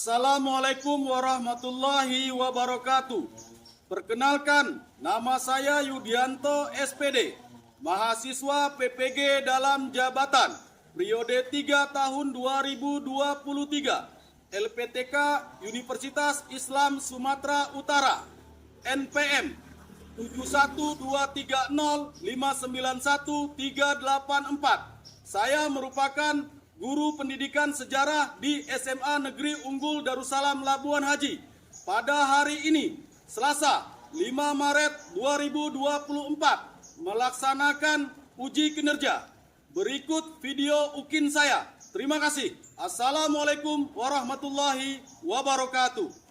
Assalamualaikum warahmatullahi wabarakatuh. Perkenalkan, nama saya Yudianto SPD, mahasiswa PPG dalam jabatan, periode 3 tahun 2023, LPTK Universitas Islam Sumatera Utara, NPM 71230591384. Saya merupakan guru pendidikan sejarah di SMA Negeri Unggul Darussalam Labuan Haji. Pada hari ini, Selasa 5 Maret 2024, melaksanakan uji kinerja. Berikut video UKIN saya. Terima kasih. Assalamualaikum warahmatullahi wabarakatuh.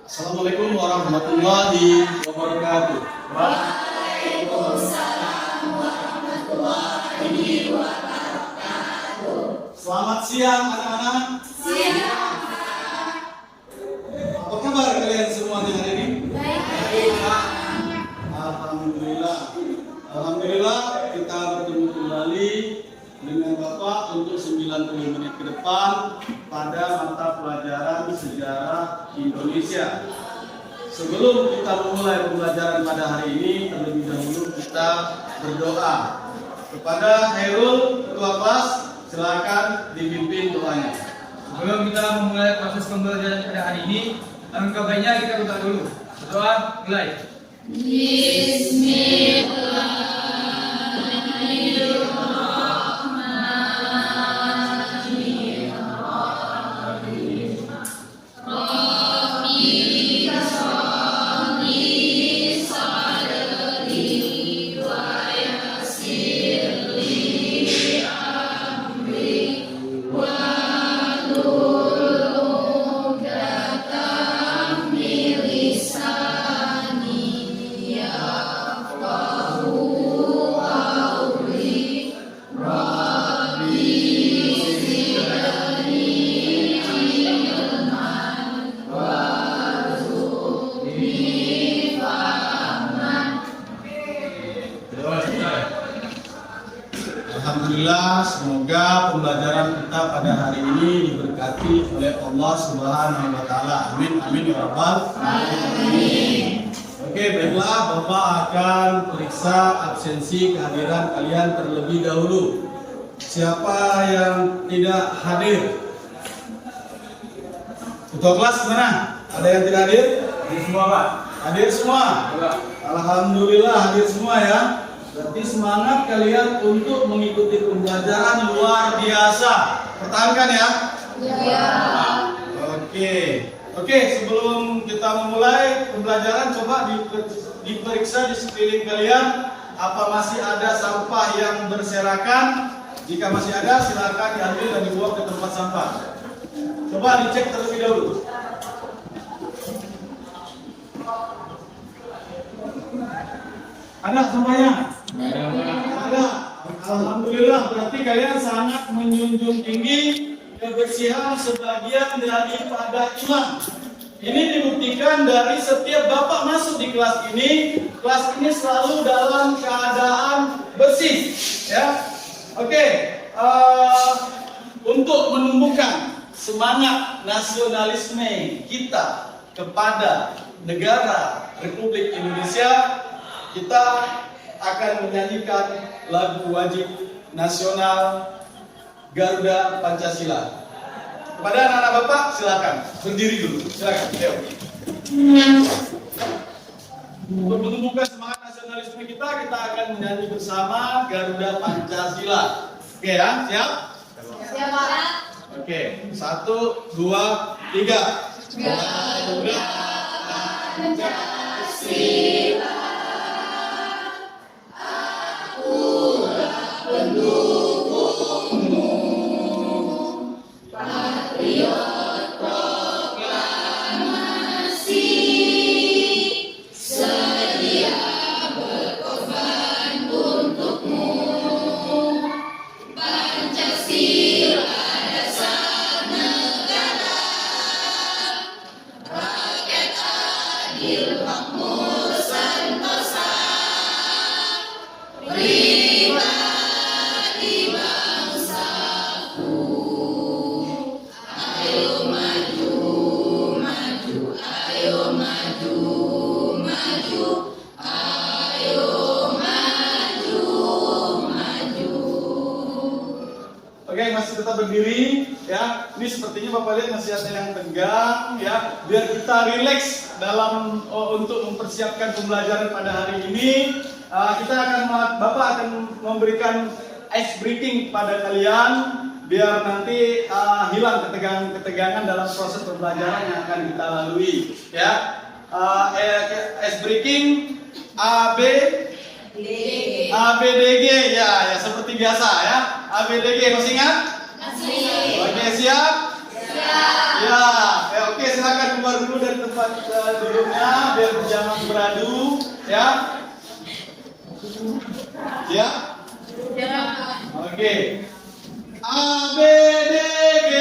Assalamualaikum warahmatullahi wabarakatuh. Waalaikumsalam warahmatullahi wabarakatuh. Selamat siang anak-anak. Siang. Apa kabar kalian semua hari ini? Baik. Alhamdulillah. Alhamdulillah kita bertemu kembali dengan Bapak untuk 90 menit ke depan pada mata pelajaran sejarah Indonesia. Sebelum kita memulai pembelajaran pada hari ini, terlebih dahulu kita berdoa. Kepada Hairul, Ketua Kelas, silakan dipimpin doanya. Sebelum kita memulai proses pembelajaran pada hari ini, alangkah baiknya kita berdoa dulu. Berdoa, mulai. Bismillah. Alhamdulillah, semoga pembelajaran kita pada hari ini diberkati oleh Allah Subhanahu wa taala. Amin amin ya rabbal alamin. Oke, baiklah, Bapak akan periksa absensi kehadiran kalian terlebih dahulu. Siapa yang tidak hadir? Ketua kelas mana? Ada yang tidak hadir? Hadir semua, Pak. Hadir semua? Alhamdulillah hadir semua ya. Berarti semangat kalian untuk mengikuti pembelajaran luar biasa. Pertahankan ya. Ya. Oke, sebelum kita memulai pembelajaran, coba diperiksa di sekeliling kalian apa masih ada sampah yang berserakan. Jika masih ada, silakan diambil dan dibuang ke tempat sampah. Coba dicek terlebih dahulu. Ada sampahnya? Ada. Alhamdulillah, berarti kalian sangat menjunjung tinggi kebersihan sebagian daripada iman. Ini dibuktikan dari setiap Bapak masuk di kelas ini selalu dalam keadaan bersih. Ya, oke. Untuk menumbuhkan semangat nasionalisme kita kepada negara Republik Indonesia, kita akan menyanyikan lagu wajib nasional Garuda Pancasila. Kepada anak-anak Bapak, silakan berdiri dulu. Silakan. Ayo. Untuk menumbuhkan semangat nasionalisme kita akan menyanyi bersama Garuda Pancasila. Oke ya, siap? Siap, Pak. Oke, 1, 2, 3. Garuda Pancasila. Patriot proklamasi, sedia berkorban untukmu. Pancasila dasar negara. Oke, masih tetap berdiri ya. Ini sepertinya Bapak lihat masih ada yang tegang ya. Biar kita rileks dalam untuk mempersiapkan pembelajaran pada hari ini. Bapak akan memberikan ice breaking pada kalian biar nanti hilang ketegangan dalam proses pembelajaran yang akan kita lalui ya. Ice breaking ABDG ya seperti biasa ya. ABDG masih ingat? Masih. Oke, siap? Siap. Ya, oke, silakan keluar dulu dari tempat duduknya biar jangan beradu ya. Ya. Oke. ABDG.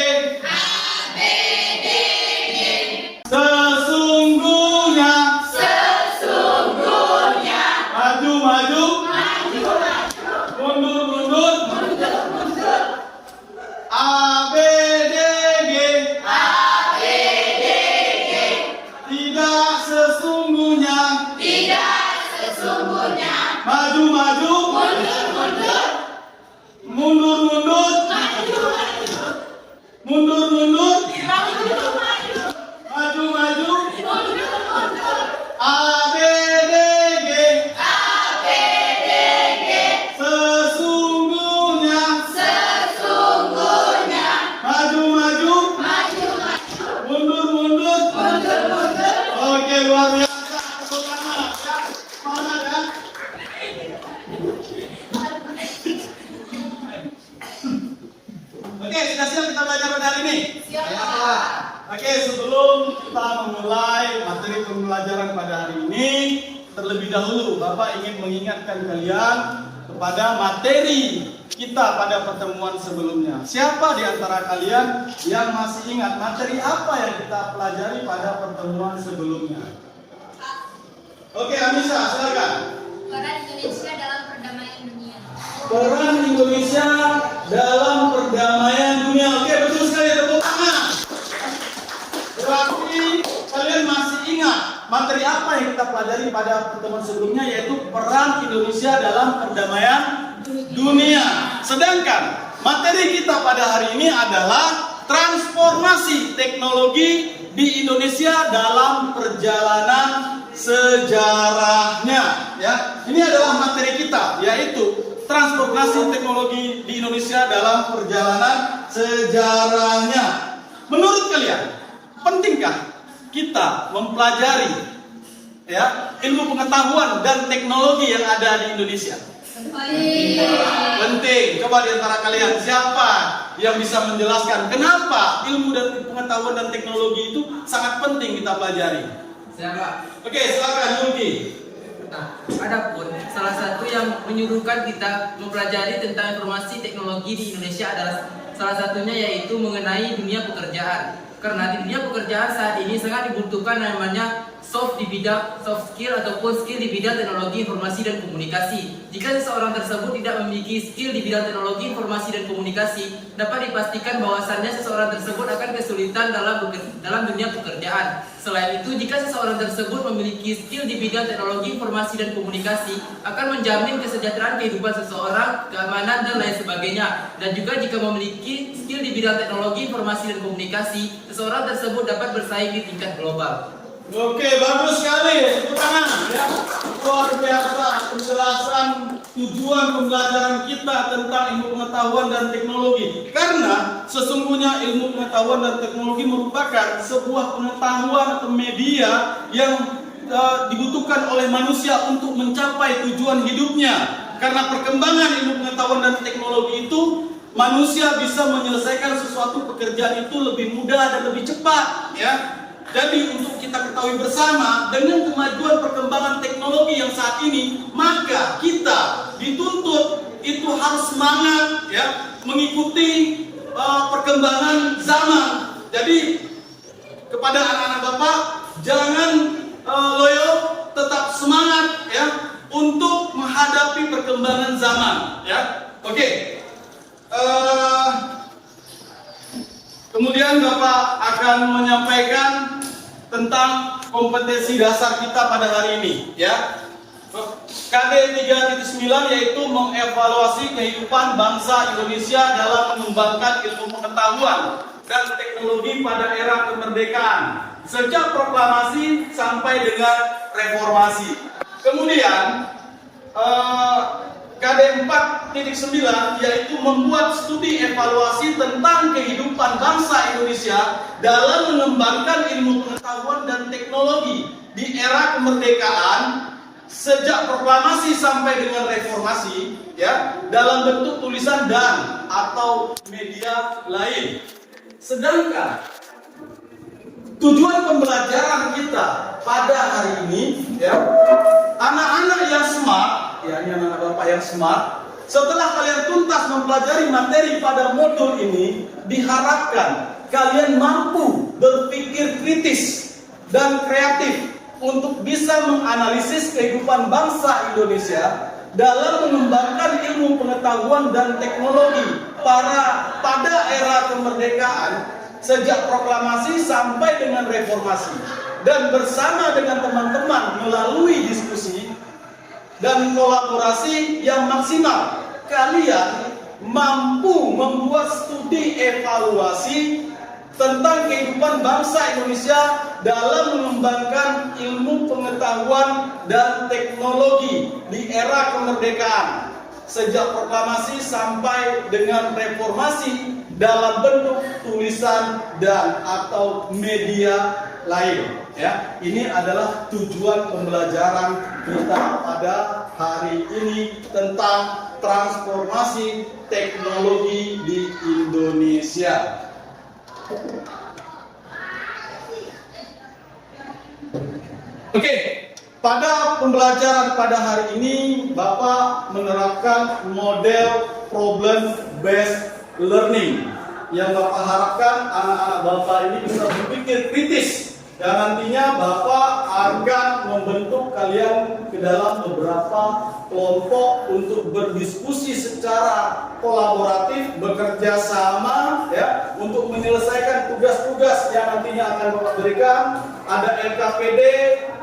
Sesungguhnya. Maju. Mundur. ABDG. Tidak sesungguhnya. Maju. Mundur. Maju. ABDG. Sesungguhnya. Maju. Mundur. Oke, luar biasa. Tepuk tangan. Ya, semangat ya. Oke, sudah siap kita belajar pada hari ini? Oke, sebelum kita memulai materi pembelajaran pada hari ini, terlebih dahulu Bapak ingin mengingatkan kalian kepada materi kita pada pertemuan sebelumnya. Siapa di antara kalian yang masih ingat materi apa yang kita pelajari pada pertemuan sebelumnya? Oke, Anissa, silakan. Peran Indonesia dalam perdamaian dunia. Peran Indonesia dalam perdamaian dunia. Oke, betul sekali, tepuk tangan. Berarti kalian masih ingat materi apa yang kita pelajari pada pertemuan sebelumnya, yaitu peran Indonesia dalam perdamaian dunia. Sedangkan materi kita pada hari ini adalah transformasi teknologi di Indonesia dalam perjalanan sejarahnya. Ya, ini adalah materi kita, yaitu transformasi teknologi di Indonesia dalam perjalanan sejarahnya. Menurut kalian, pentingkah kita mempelajari ya ilmu pengetahuan dan teknologi yang ada di Indonesia? Penting. Coba di antara kalian siapa yang bisa menjelaskan kenapa ilmu dan pengetahuan dan teknologi itu sangat penting kita pelajari? Siapa? Oke, silakan Yulki. Nah, adapun salah satu yang menyuruhkan kita mempelajari tentang informasi teknologi di Indonesia adalah salah satunya yaitu mengenai dunia pekerjaan. Karena di dunia pekerjaan saat ini sangat dibutuhkan namanya soft skill ataupun skill di bidang teknologi informasi dan komunikasi. Jika seseorang tersebut tidak memiliki skill di bidang teknologi informasi dan komunikasi, dapat dipastikan bahwasannya seseorang tersebut akan kesulitan dalam dunia pekerjaan. Selain itu, jika seseorang tersebut memiliki skill di bidang teknologi informasi dan komunikasi, akan menjamin kesejahteraan kehidupan seseorang, keamanan dan lain sebagainya. Dan juga jika memiliki skill di bidang teknologi informasi dan komunikasi, seseorang tersebut dapat bersaing di tingkat global. Oke, bagus sekali. Tepuk tangan ya. Luar biasa penjelasan tujuan pembelajaran kita tentang ilmu pengetahuan dan teknologi. Karena sesungguhnya ilmu pengetahuan dan teknologi merupakan sebuah pengetahuan atau media yang dibutuhkan oleh manusia untuk mencapai tujuan hidupnya. Karena perkembangan ilmu pengetahuan dan teknologi itu, manusia bisa menyelesaikan sesuatu pekerjaan itu lebih mudah dan lebih cepat ya. Jadi untuk kita ketahui bersama, dengan kemajuan perkembangan teknologi yang saat ini, maka kita dituntut itu harus semangat ya, mengikuti perkembangan zaman. Jadi kepada anak-anak Bapak, jangan loyo, tetap semangat ya untuk menghadapi perkembangan zaman ya. Oke. Kemudian Bapak akan menyampaikan tentang kompetensi dasar kita pada hari ini ya. KD 3.9 yaitu mengevaluasi kehidupan bangsa Indonesia dalam mengembangkan ilmu pengetahuan dan teknologi pada era kemerdekaan sejak proklamasi sampai dengan reformasi. Kemudian KD 4.9 yaitu membuat studi evaluasi tentang kehidupan bangsa Indonesia dalam mengembangkan ilmu pengetahuan dan teknologi di era kemerdekaan sejak proklamasi sampai dengan reformasi, ya, dalam bentuk tulisan dan atau media lain. Sedangkan tujuan pembelajaran kita pada hari ini, ya, anak-anak yang smart, ya, ini anak-anak bapak yang smart, setelah kalian tuntas mempelajari materi pada modul ini, diharapkan kalian mampu berpikir kritis dan kreatif untuk bisa menganalisis kehidupan bangsa Indonesia dalam mengembangkan ilmu pengetahuan dan teknologi pada era kemerdekaan sejak proklamasi sampai dengan reformasi, dan bersama dengan teman-teman melalui diskusi dan kolaborasi yang maksimal kalian mampu membuat studi evaluasi tentang kehidupan bangsa Indonesia dalam mengembangkan ilmu pengetahuan dan teknologi di era kemerdekaan sejak proklamasi sampai dengan reformasi dalam bentuk tulisan dan atau media lain, ya. Ini adalah tujuan pembelajaran kita pada hari ini tentang transformasi teknologi di Indonesia. Oke, pada pembelajaran pada hari ini Bapak menerapkan model problem based learning yang Bapak harapkan anak-anak Bapak ini bisa berpikir kritis, dan nantinya Bapak akan membentuk kalian ke dalam beberapa kelompok untuk berdiskusi secara kolaboratif, bekerja sama, ya, untuk menyelesaikan tugas-tugas yang nantinya akan Bapak berikan. Ada LKPD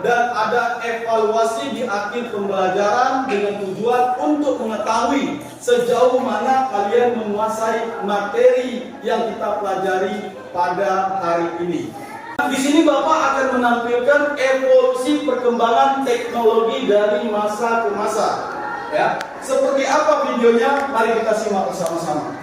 dan ada evaluasi di akhir pembelajaran dengan tujuan untuk mengetahui sejauh mana kalian menguasai materi yang kita pelajari pada hari ini. Di sini Bapak akan menampilkan evolusi perkembangan teknologi dari masa ke masa. Ya, seperti apa videonya? Mari kita simak bersama-sama.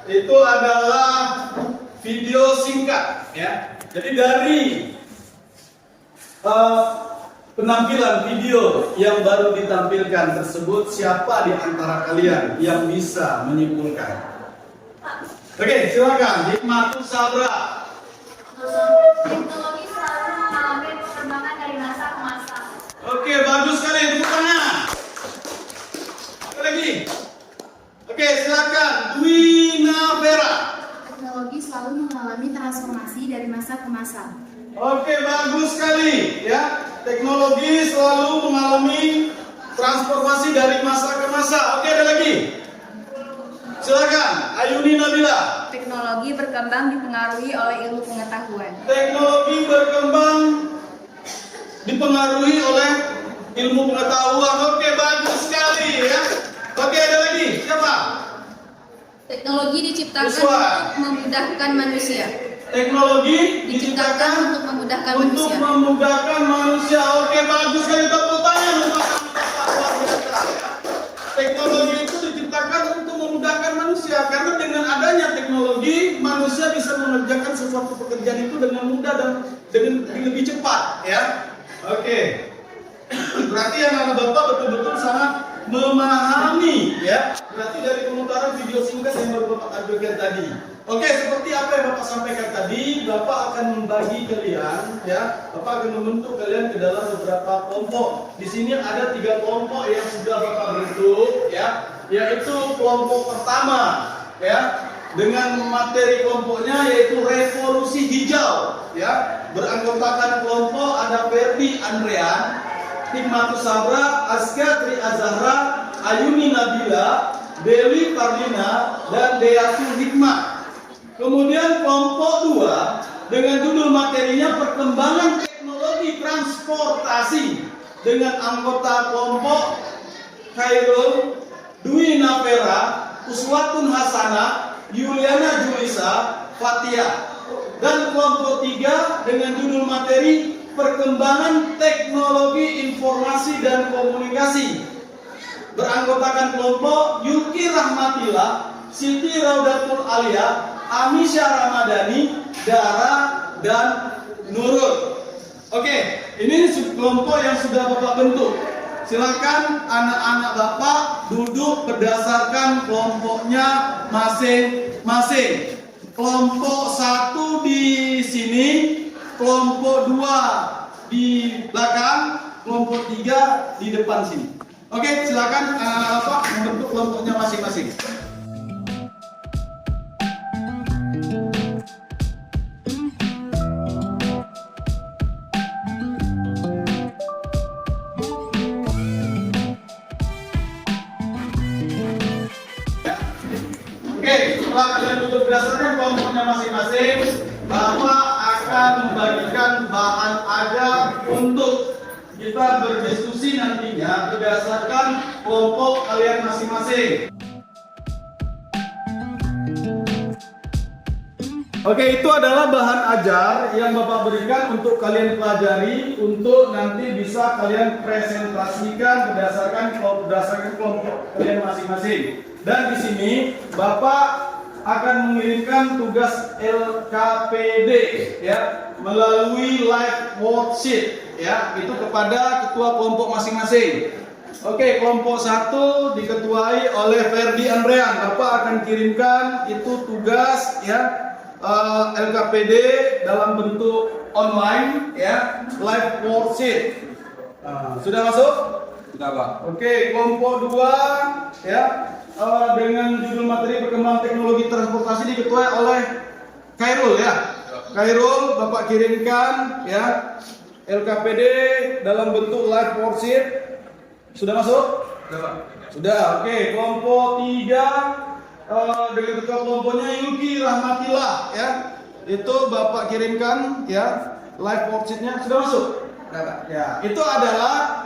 itu adalah video singkat ya. Jadi dari penampilan video yang baru ditampilkan tersebut, siapa di antara kalian yang bisa menyimpulkan? Oke, silakan Hikmatus Sabra. Teknologi selalu mengalami perkembangan dari masa ke masa. Oke, bagus sekali, tepuk tangan. Apa lagi? Oke, silakan Dwina Vera. Teknologi selalu mengalami transformasi dari masa ke masa. Oke, bagus sekali ya. Teknologi selalu mengalami transformasi dari masa ke masa. Oke, ada lagi? Silakan Ayuni Nabila. Teknologi berkembang dipengaruhi oleh ilmu pengetahuan. Teknologi berkembang dipengaruhi oleh ilmu pengetahuan. Oke, bagus sekali ya. Oke, ada lagi? Siapa? Teknologi diciptakan Uswa. untuk memudahkan manusia. Teknologi Diciptakan untuk memudahkan untuk manusia. memudahkan manusia. Oke, bagus sekali, tepuk tangan untuk Bapak luar biasa. Teknologi itu diciptakan untuk memudahkan manusia, karena dengan adanya teknologi manusia bisa mengerjakan sesuatu pekerjaan itu dengan mudah dan dengan lebih cepat ya. Oke. Berarti anak-anak Bapak betul-betul sangat memahami ya. Berarti dari pemutaran video singkat yang baru Bapak ajukan tadi. Oke, seperti apa yang Bapak sampaikan tadi, Bapak akan membagi kalian ya. Bapak akan membentuk kalian ke dalam beberapa kelompok. Di sini ada 3 kelompok yang sudah Bapak bentuk ya, yaitu kelompok pertama ya, dengan materi kelompoknya yaitu revolusi hijau ya. Beranggotakan kelompok ada Ferdi Andrean, Hikmatus Sabra, Aska Tri Azahra, Ayuni Nabila, Dewi Fardina, dan Deyatul Hikmah. Kemudian kelompok 2 dengan judul materinya perkembangan teknologi transportasi, dengan anggota kelompok Khairul, Dwi Navera, Uswatun Hasanah, Yuliana Julisa, Fatia. Dan kelompok 3 dengan judul materi perkembangan teknologi informasi dan komunikasi, beranggotakan kelompok Yuki Rahmatila, Siti Raudatul Alia, Amisha Ramadhani, Dara, dan Nurul. Oke, ini kelompok yang sudah Bapak bentuk. Silakan anak-anak Bapak duduk berdasarkan kelompoknya masing-masing. Kelompok 1 di sini, kelompok 2 di belakang, kelompok 3 di depan sini. Oke, silakan anak-anak Bapak membentuk kelompoknya masing-masing. Oke, setelah kalian duduk berdasarkan kelompoknya masing-masing, Bapak akan membagikan bahan ajar untuk kita berdiskusi nantinya berdasarkan kelompok kalian masing-masing. Oke, itu adalah bahan ajar yang Bapak berikan untuk kalian pelajari, untuk nanti bisa kalian presentasikan berdasarkan kelompok kalian masing-masing. Dan di sini Bapak akan mengirimkan tugas LKPD ya, melalui live worksheet ya, itu kepada ketua kelompok masing-masing. Oke, kelompok 1 diketuai oleh Ferdi Andrean. Bapak akan kirimkan itu tugas ya, LKPD dalam bentuk online ya, live worksheet. Sudah masuk? Sudah, Pak. Oke, kelompok 2 ya, dengan judul materi perkembangan teknologi transportasi diketuai oleh Khairul ya. Khairul Bapak kirimkan ya, LKPD dalam bentuk live worksheet. Sudah masuk? Sudah, Pak. Sudah. Oke, kelompok 3 dengan ketua kelompoknya Yuki Rahmatillah ya. Itu Bapak kirimkan ya, live worksheetnya. Sudah masuk? Sudah, Pak. Ya, itu adalah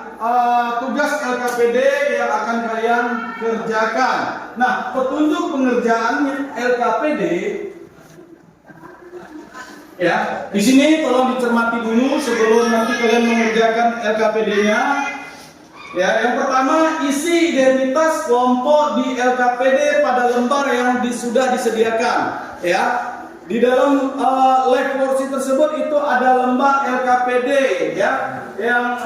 tugas LKPD yang akan kalian kerjakan. Nah, petunjuk pengerjaan LKPD ya, di sini tolong dicermati dulu sebelum nanti kalian mengerjakan LKPD-nya. Ya, yang pertama isi identitas kelompok di LKPD pada lembar yang sudah disediakan. Ya, di dalam live worksheet tersebut itu ada lembar LKPD, ya, yang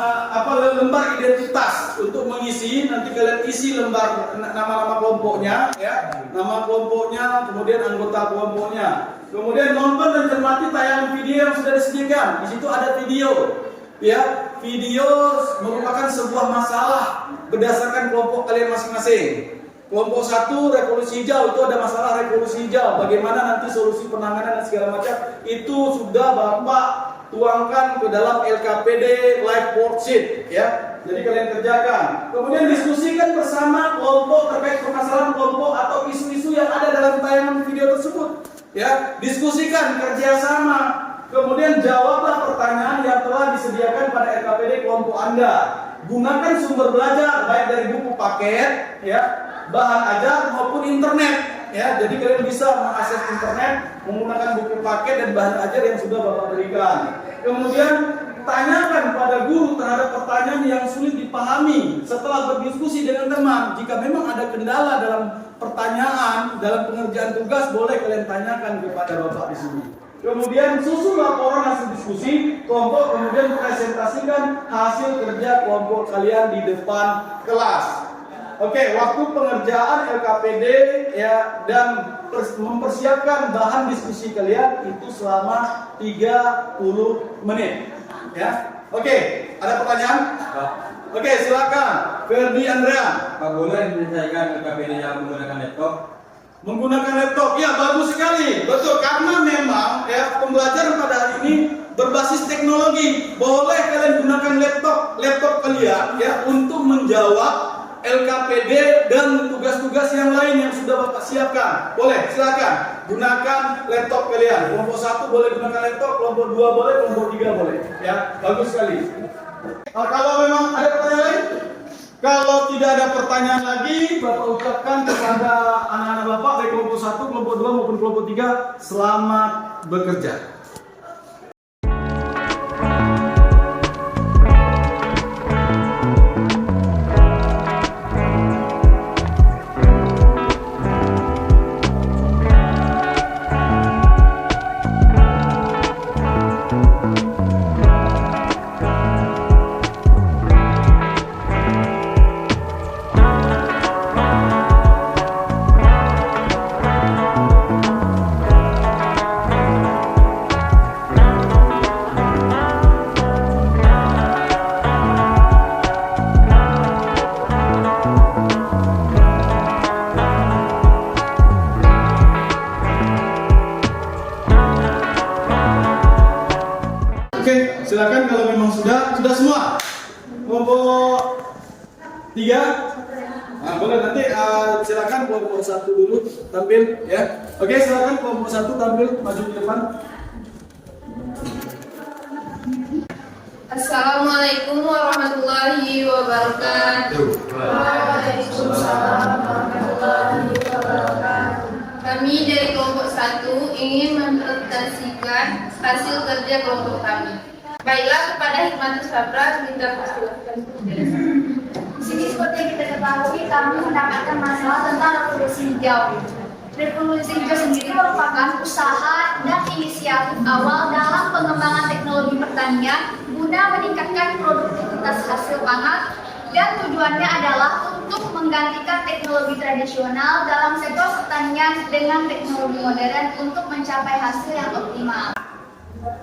lembar identitas untuk mengisi. Nanti kalian isi lembar nama-nama kelompoknya, ya, nama kelompoknya, kemudian anggota kelompoknya. Kemudian nonton dan cermati tayangan video yang sudah disediakan. Di situ ada video. Ya, video merupakan sebuah masalah berdasarkan kelompok kalian masing-masing. Kelompok 1 revolusi hijau, itu ada masalah revolusi hijau. Bagaimana nanti solusi penanganan dan segala macam itu sudah Bapak tuangkan ke dalam LKPD live worksheet, ya. Jadi kalian kerjakan. Kemudian diskusikan bersama kelompok terkait permasalahan kelompok atau isu-isu yang ada dalam tayangan video tersebut. Ya, diskusikan, kerjasama. Kemudian jawablah pertanyaan yang telah disediakan pada LKPD kelompok Anda. Gunakan sumber belajar baik dari buku paket, ya, bahan ajar maupun internet, ya. Jadi kalian bisa mengakses internet menggunakan buku paket dan bahan ajar yang sudah Bapak berikan. Kemudian tanyakan pada guru terhadap pertanyaan yang sulit dipahami setelah berdiskusi dengan teman. Jika memang ada kendala dalam pertanyaan dalam pengerjaan tugas, boleh kalian tanyakan kepada Bapak di sini. Kemudian susun laporan hasil diskusi kelompok, kemudian presentasikan hasil kerja kelompok kalian di depan kelas. Oke, waktu pengerjaan LKPD, ya, dan mempersiapkan bahan diskusi kalian itu selama 30 menit. Ya. Oke, ada pertanyaan? Oke, silakan. Ferdi Andrea. Pak, boleh menyelesaikan LKPD yang menggunakan laptop? Menggunakan laptop, ya, bagus sekali, betul, karena memang ya pembelajaran pada hari ini berbasis teknologi. Boleh kalian gunakan laptop kalian, ya, untuk menjawab LKPD dan tugas-tugas yang lain yang sudah Bapak siapkan. Boleh, silakan gunakan laptop kalian. Kelompok 1 boleh gunakan laptop, kelompok 2 boleh, kelompok 3 boleh, ya, bagus sekali. Kalau memang ada pertanyaan lain? Kalau tidak ada pertanyaan lagi, Bapak ucapkan kepada anak-anak Bapak baik kelompok 1, kelompok 2 maupun kelompok 3, selamat bekerja. Oke, silakan kalau memang sudah semua. Kelompok 3. Nah, boleh nanti silakan kelompok 1 dulu tampil, ya. Oke, silakan kelompok 1 tampil maju ke depan. Assalamualaikum warahmatullahi wabarakatuh. Waalaikumsalam warahmatullahi wabarakatuh. Kami dari kelompok 1 ingin mempresentasikan hasil kerja kelompok kami. Baiklah, kepada Hikmatus Sabra minta persilakan. Di sini seperti yang kita ketahui, kami mendapatkan masalah tentang revolusi hijau. Revolusi hijau sendiri merupakan usaha dan inisiatif awal dalam pengembangan teknologi pertanian guna meningkatkan produktivitas hasil pangan, dan tujuannya adalah untuk menggantikan teknologi tradisional dalam sektor pertanian dengan teknologi modern untuk mencapai hasil yang optimal.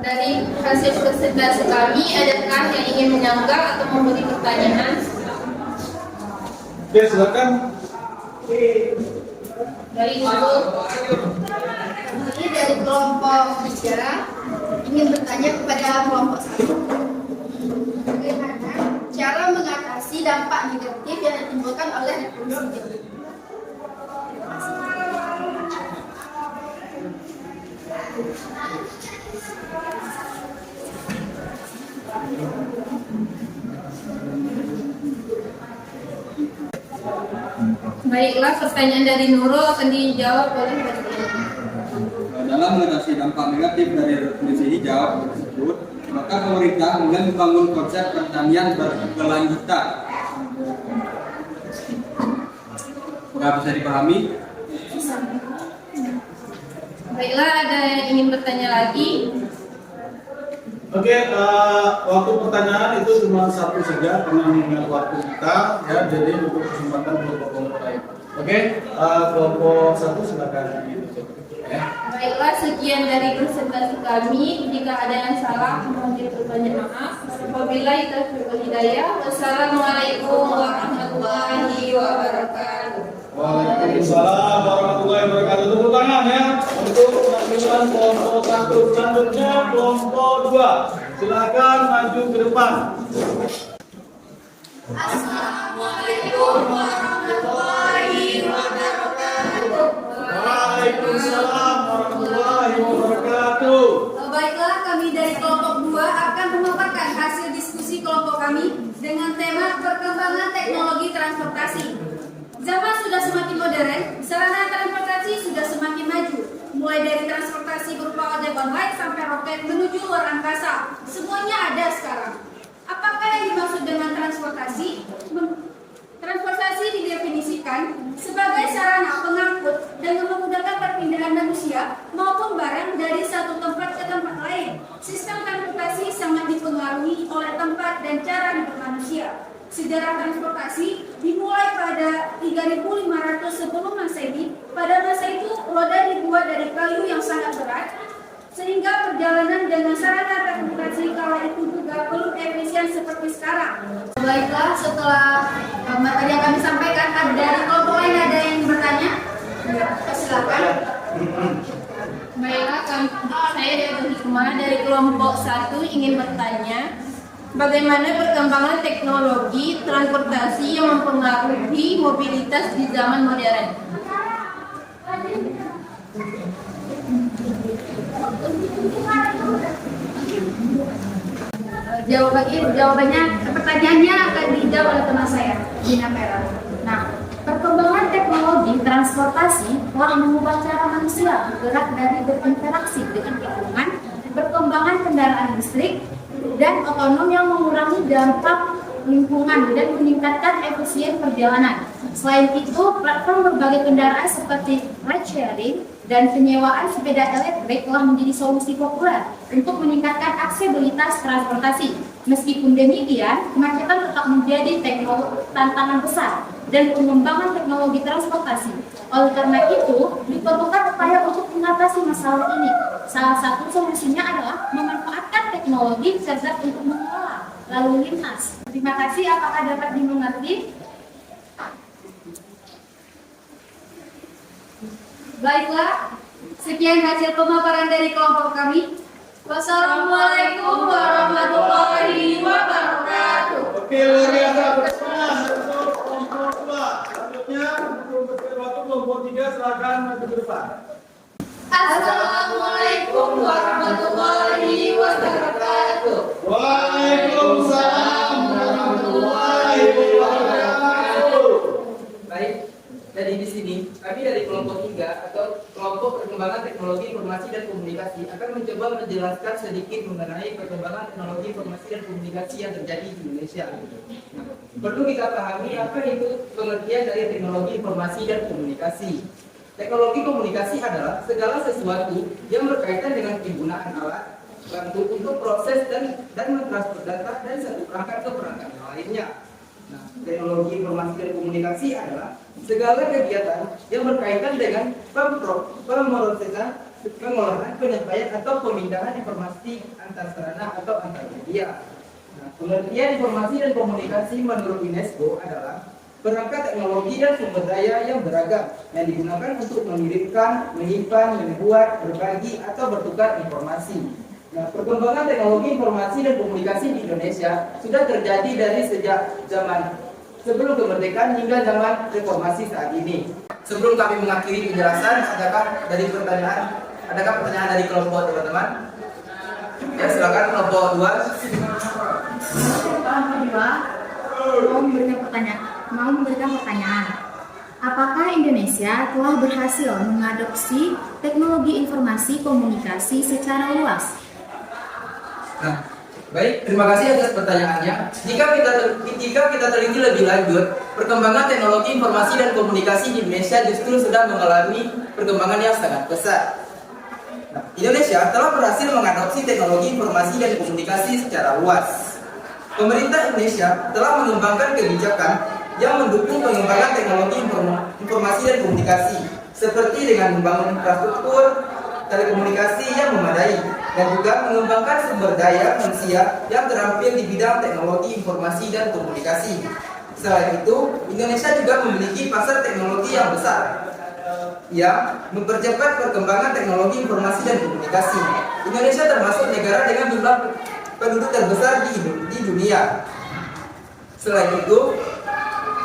Dari hasil presentasi kami, adakah yang ingin menyanggah atau memberi pertanyaan? Oke, silakan. Dari Nurul. Ini dari kelompok 3 ingin bertanya kepada kelompok 1. Bagaimana cara mengatasi dampak negatif yang ditimbulkan oleh revolusi hijau? Baiklah, pertanyaan dari Nurul akan dijawab oleh Ferdi. Dalam mengatasi dampak negatif dari revolusi hijau tersebut, maka pemerintah mulai membangun konsep pertanian berkelanjutan Apakah bisa dipahami? Baiklah, ada yang ingin bertanya lagi? Oke, waktu pertanyaan itu cuma satu saja karena mengingat waktu kita, ya. Jadi untuk kesempatan kelompok lain. Oke, kelompok satu silakan ditutup. Ya. Baiklah, sekian dari presentasi kami. Jika ada yang salah, mohon berbanyak maaf. Wabillahi taufiq wal hidayah. Wassalamualaikum warahmatullahi wabarakatuh. Waalaikumsalam warahmatullahi wabarakatuh. Tepuk tangan ya untuk penampilan kelompok satu. Selanjutnya kelompok 2. Silakan maju ke depan. Assalamualaikum warahmatullahi wabarakatuh. Waalaikumsalam warahmatullahi wabarakatuh. Baiklah, kami dari kelompok 2 akan memaparkan hasil diskusi kelompok kami dengan tema perkembangan teknologi transportasi. Zaman sudah semakin modern, sarana transportasi sudah semakin maju. Mulai dari transportasi berupa ojek online sampai roket menuju luar angkasa, semuanya ada sekarang. Apakah yang dimaksud dengan transportasi? Transportasi didefinisikan sebagai sarana pengangkut dengan memudahkan perpindahan manusia maupun barang dari satu tempat ke tempat lain. Sistem transportasi sangat dipengaruhi oleh tempat dan cara hidup manusia. Sejarah transportasi dimulai pada 3500 sebelum Masehi. Pada masa itu, roda dibuat dari kayu yang sangat berat, sehingga perjalanan dengan sarana transportasi kala itu juga belum efisien seperti sekarang. Baiklah, setelah materi yang kami sampaikan, dari kelompok lain ada yang bertanya? Silakan. Baiklah, saya dari Hikmah dari kelompok 1 ingin bertanya, bagaimana perkembangan teknologi transportasi yang mempengaruhi mobilitas di zaman modern? Jawabannya, pertanyaannya akan dijawab oleh teman saya, Gina Pera. Nah, perkembangan teknologi transportasi telah mengubah cara manusia bergerak dari berinteraksi dengan lingkungan, perkembangan kendaraan listrik, dan otonom yang mengurangi dampak lingkungan dan meningkatkan efisien perjalanan. Selain itu, platform berbagai kendaraan seperti ride sharing dan penyewaan sepeda elektrik telah menjadi solusi populer untuk meningkatkan aksesibilitas transportasi. Meskipun demikian, kemacetan tetap menjadi tantangan besar dan pengembangan teknologi transportasi. Oleh karena itu, diperlukan upaya untuk mengatasi masalah ini. Salah satu solusinya adalah memanfaatkan teknologi cerdas untuk mengelola lalu lintas. Terima kasih. Apakah dapat dimengerti? Baiklah, sekian hasil pemaparan dari kelompok kami. Wassalamualaikum warahmatullahi wabarakatuh. Oke, luar biasa. Untuk kelompok 2. Selanjutnya untuk kelompok 3 silakan maju ke depan. Assalamualaikum warahmatullahi wabarakatuh. Waalaikumsalam warahmatullahi wabarakatuh. Baik, jadi di sini kami dari kelompok 3 atau kelompok perkembangan teknologi informasi dan komunikasi akan mencoba menjelaskan sedikit mengenai perkembangan teknologi informasi dan komunikasi yang terjadi di Indonesia. Nah, perlu kita pahami apa itu pengertian dari teknologi informasi dan komunikasi. Teknologi komunikasi adalah segala sesuatu yang berkaitan dengan penggunaan alat bantu untuk proses dan mentransfer data dari satu perangkat ke perangkat lainnya. Nah, teknologi informasi dan komunikasi adalah segala kegiatan yang berkaitan dengan pemrosesan, pengolahan, penyampaian atau pemindahan informasi antar sarana atau antar media. Nah, pengertian informasi dan komunikasi menurut UNESCO adalah perangkat teknologi dan sumber daya yang beragam yang digunakan untuk mengirimkan, menyimpan, membuat, berbagi atau bertukar informasi. Nah, perkembangan teknologi informasi dan komunikasi di Indonesia sudah terjadi dari sejak zaman sebelum kemerdekaan hingga zaman reformasi saat ini. Sebelum kami mengakhiri penjelasan, adakah pertanyaan dari kelompok teman-teman? Ya, silakan kelompok 2. Mau memberikan pertanyaan. Apakah Indonesia telah berhasil mengadopsi teknologi informasi komunikasi secara luas? Nah, baik, terima kasih atas pertanyaannya. Jika kita teliti lebih lanjut, perkembangan teknologi informasi dan komunikasi di Indonesia justru sedang mengalami perkembangan yang sangat pesat. Nah, Indonesia telah berhasil mengadopsi teknologi informasi dan komunikasi secara luas. Pemerintah Indonesia telah mengembangkan kebijakan yang mendukung pengembangan teknologi informasi dan komunikasi, seperti dengan membangun infrastruktur telekomunikasi yang memadai, dan juga mengembangkan sumber daya manusia yang terampil di bidang teknologi informasi dan komunikasi. Selain itu, Indonesia juga memiliki pasar teknologi yang besar yang mempercepat perkembangan teknologi informasi dan komunikasi. Indonesia termasuk negara dengan jumlah penduduk terbesar di dunia. Selain itu,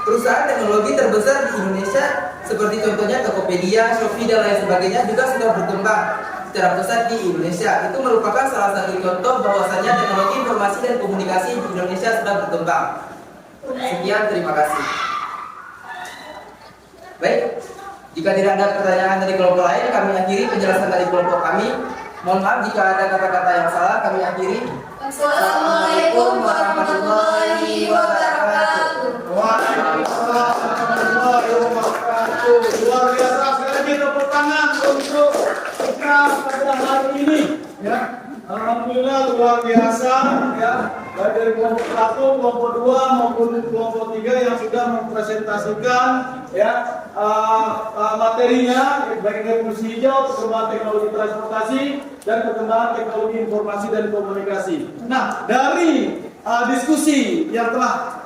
perusahaan teknologi terbesar di Indonesia seperti contohnya Tokopedia, Shopee, dan lain sebagainya juga sudah berkembang secara pesat di Indonesia. Itu merupakan salah satu contoh bahwasanya teknologi informasi dan komunikasi di Indonesia sudah berkembang. Sekian, terima kasih. Baik, jika tidak ada pertanyaan dari kelompok lain, kami akhiri penjelasan dari kelompok kami. Mohon maaf jika ada kata-kata yang salah, kami akhiri. Wassalamualaikum warahmatullahi wabarakatuh. Waalaikumsalam warahmatullahi wabarakatuh. Luar biasa, sekali lagi tepuk tangan untuk kita pada hari ini. Ya, alhamdulillah luar biasa. Ya, baik dari kelompok 1, kelompok 2 maupun kelompok 3 yang sudah mempresentasikan ya materinya, baik dari kursi hijau, perkembangan teknologi transportasi dan perkembangan teknologi informasi dan komunikasi. Nah, dari diskusi yang telah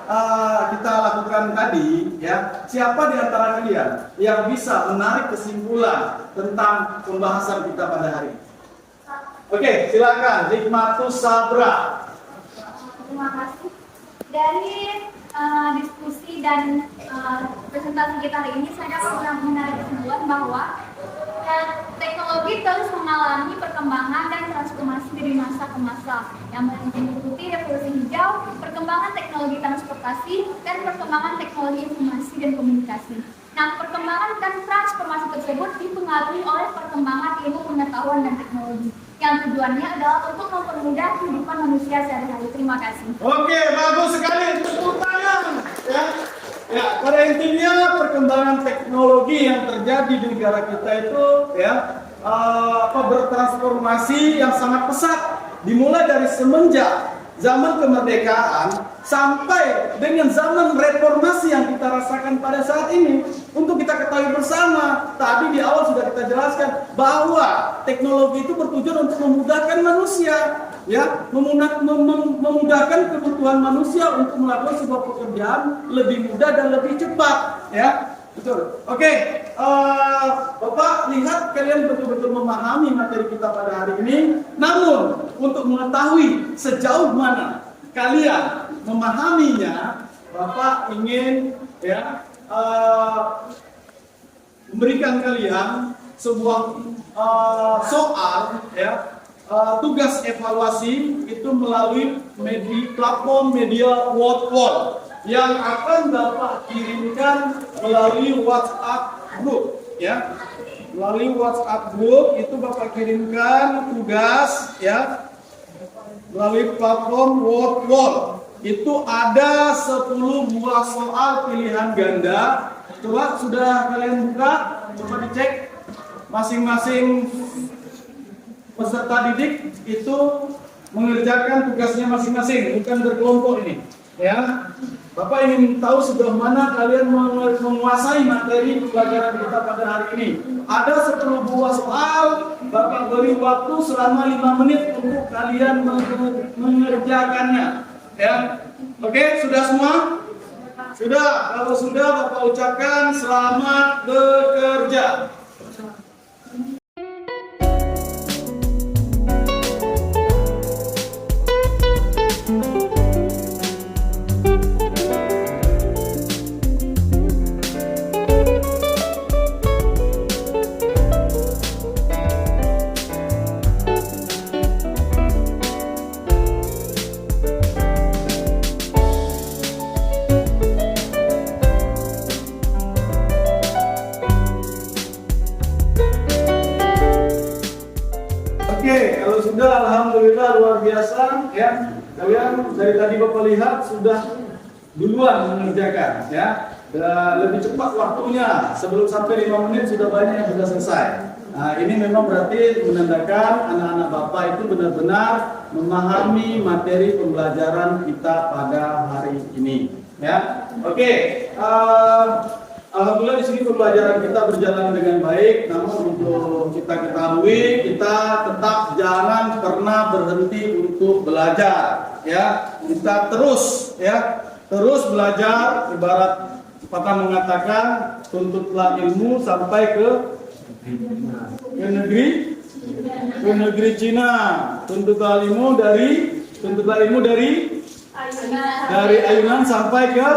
kita lakukan tadi, ya, siapa di antara kalian yang bisa menarik kesimpulan tentang pembahasan kita pada hari ini? Oke, silakan, Hikmatus Sabra. Terima kasih. Dari diskusi dan presentasi kita hari ini, saya dapat menarik kesimpulan bahwa teknologi terus mengalami perkembangan dan transformasi dari masa ke masa yang mengikuti revolusi hijau, perkembangan teknologi transportasi, dan perkembangan teknologi informasi dan komunikasi. Nah, perkembangan dan transformasi tersebut dipengaruhi oleh perkembangan ilmu pengetahuan dan teknologi yang tujuannya adalah untuk mempermudah kehidupan manusia sehari-hari. Terima kasih. Oke, bagus sekali, tepuk tangan. Ya, ya, pada intinya perkembangan teknologi yang terjadi di negara kita itu ya bertransformasi yang sangat pesat, dimulai dari semenjak zaman kemerdekaan sampai dengan zaman reformasi yang kita rasakan pada saat ini. Untuk kita ketahui bersama, tadi di awal sudah kita jelaskan bahwa teknologi itu bertujuan untuk memudahkan manusia, ya, memudahkan kebutuhan manusia untuk melakukan sebuah pekerjaan lebih mudah dan lebih cepat, ya. Betul. Oke, Bapak lihat kalian betul-betul memahami materi kita pada hari ini. Namun untuk mengetahui sejauh mana kalian memahaminya, Bapak ingin ya memberikan kalian sebuah soal ya tugas evaluasi itu melalui platform media Word yang akan Bapak kirimkan melalui WhatsApp group ya. Melalui WhatsApp group itu Bapak kirimkan tugas ya melalui platform Word. Itu ada 10 buah soal pilihan ganda. Coba sudah kalian buka, coba dicek masing-masing peserta didik itu mengerjakan tugasnya masing-masing, bukan berkelompok ini ya. Bapak ingin tahu sejauh mana kalian menguasai materi pelajaran kita pada hari ini. Ada 10 buah soal, Bapak beri waktu selama 5 menit untuk kalian mengerjakannya. Ya, oke, sudah semua? Sudah. Kalau sudah, Bapak ucapkan selamat bekerja. Oke, kalau sudah alhamdulillah luar biasa ya. Kalian dari tadi Bapak lihat sudah duluan mengerjakan ya. Dan lebih cepat waktunya, sebelum sampai 5 menit sudah banyak yang sudah selesai. Nah, ini memang berarti menandakan anak-anak Bapak itu benar-benar memahami materi pembelajaran kita pada hari ini. Ya, oke. Alhamdulillah di sini pembelajaran kita berjalan dengan baik. Namun untuk kita ketahui, kita tetap jangan pernah berhenti untuk belajar. Ya, kita terus belajar. Ibarat pepatah mengatakan, tuntutlah ilmu sampai ke negeri Cina. Tuntutlah ilmu dari ayunan sampai ke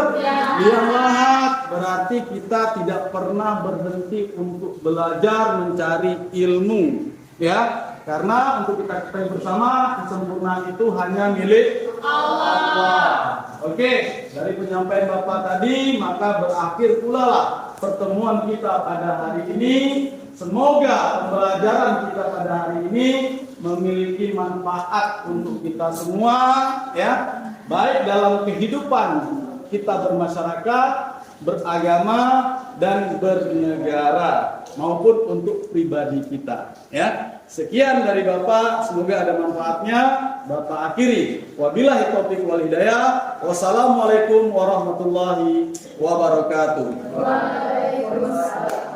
liang lahat. Berarti kita tidak pernah berhenti untuk belajar mencari ilmu, ya. Karena untuk kita ketahui bersama, kesempurnaan itu hanya milik Allah. Oke, dari penyampaian Bapak tadi, maka berakhir pula lah pertemuan kita pada hari ini. Semoga pembelajaran kita pada hari ini memiliki manfaat untuk kita semua, ya, baik dalam kehidupan kita bermasyarakat, beragama, dan bernegara, maupun untuk pribadi kita, ya. Sekian dari Bapak, semoga ada manfaatnya. Bapak akhiri. Wabillahi taufiq wal hidayah. Wassalamualaikum warahmatullahi wabarakatuh. Waalaikumsalam.